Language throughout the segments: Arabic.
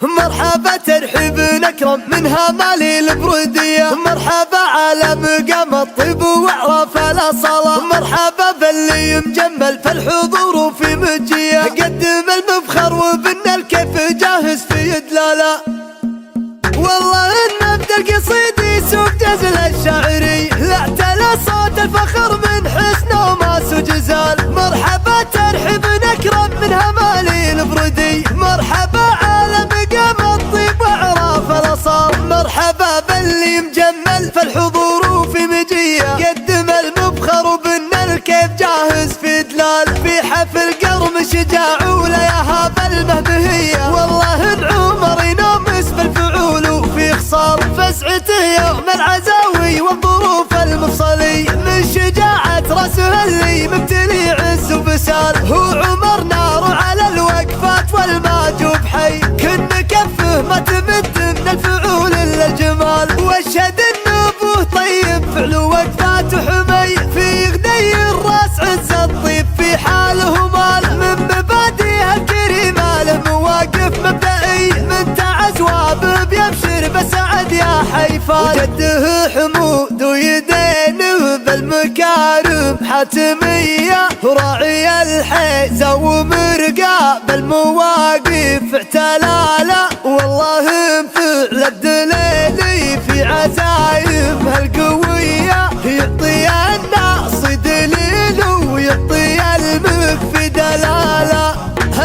مرحبا ترحيب نكرم منها مالي البردية، مرحبا على مقام الطيب واعراف الاصالة، مرحبا باللي مجمل فالحضور في مجية، قدم المفخر وبن الكيف جاهز في دلالة. والله ان ابدا القصيد يسوق جزل الشاعري، لا اعتلى صوت الفخر من حسنه وما سجزال. مرحبا ترحيب نكرم منها مالي البردي، مرحبا على مقام الطيب واعراف الاصال، مرحبا باللي مجمل فالحضور في مجيه، قدم المبخر وبن الكيف جاهز في دلال. في حفل قرم شجاع ولياها بالمهبهيه، والله ان عمر ينامس بالفعول وفي خصال، فزعته يوم العزاوي والظروف المفصلي، من شجاعة راسه اللي مبتلي عز وبسال. هو عمر نار على الوقفات والماجوب حي، كن كفه ما تمد من الفعول الا الجمال، واشهد انه ابوه طيب فعل وقفاته حمي، في غدي الراس عز الطيب في حاله مال، من مبادئه الكريمه له مواقف مبدئي، من تعز وابه بيبشر بسعد يا حيفال، وجده حمود ويدينه بالمكارم حاتمية، راعي الحيزة ومرقى بالمواقف اعتلاله، والله انفعل الدليلي في عزايمها القوية، يعطي الناس دليل ويعطي المكفي دلالة.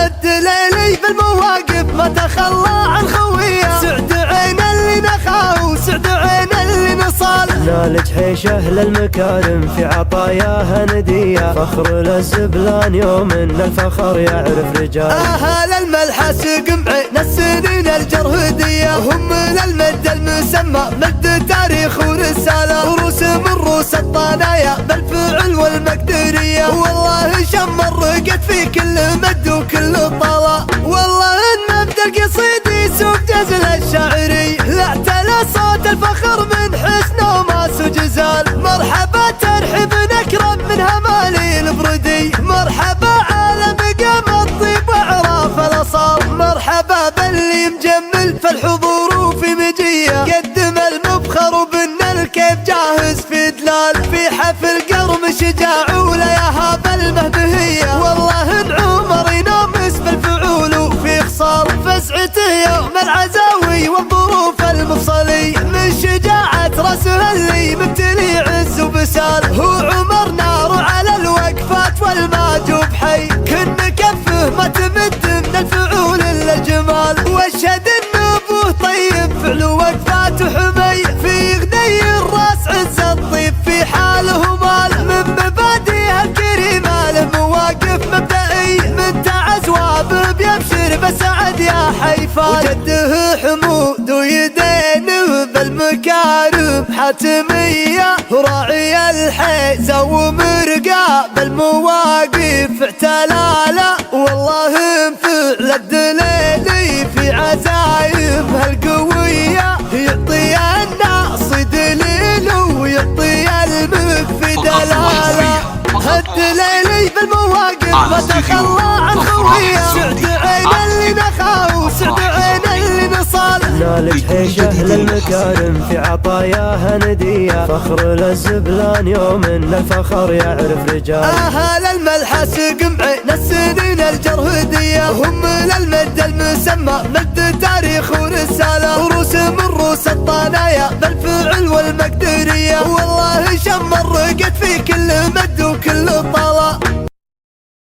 الدليلي بالمواقف ما تخلى عن خويه، سعد عين اللي نخاه وسعد عين اللي نصال، نال جحيشه للمكارم في عطاياها ندية، فخر للزبلان يوم ان الفخر يعرف رجال. اهل الملحس قمعين السنين الجرهدية، هم للمد المسمى مد تاريخ ورسالة، وروس من روس الطنايا بالفعل والمقدرية، والله شمر رقت في كل مد وكل طلا. والله ان مبدا القصيد يسوق جزل الشاعري، لا اعتلى صوت الفخر من حسنه وما سجزال. مرحبا ترحيب نكرم منها مالي البردي، مرحبا على مقام الطيب واعراف الاصال، مرحبا باللي مجمل فالحضور في مجيه، قدم المبخر وبن الكيف جاهز في دلال. في حفل قرم شجاع ولياها بالمهبهيه، والله ان عمر ينامس بالفعول وفي خصال، فزعته يوم العزاوي والظروف المفصلي، من شجاعة راسه اللي مبتلي عز وبسال. هو عمر نار على الوقفات والماجوب حي، كن كفه ما تمد من الفعول الا الجمال، واشهد انه ابوه طيب فعل وقفاته حمي، في غدي الراس عز الطيب في حاله مال، من مبادئه الكريمه له مواقف مبدئي، من تعز وابه بيبشر بسعد يا حيفال، وجده حمود ويدينه بالمكارم حاتمية، راعي الحيزة ومرقى بالمواقف اعتلاله، والله انفعل الدليلي في عزايمها القوية، يعطي الناس دليل ويعطي المكفي دلالة. الدليلي بالمواقف ما تخلى عن خويه، سعد عين اللي نخاه وسعد عين اللي نصال، نال جحيشه للمكارم في عطاياها ندية، فخر للزبلان يوم ان الفخر يعرف رجال. اهل الملحس قمعين السنين الجرهدية، هم للمد المسمى مد تاريخ ورسالة، وروس من روس الطنايا بالفعل والمقدرية، والله شمر رقت في كل مد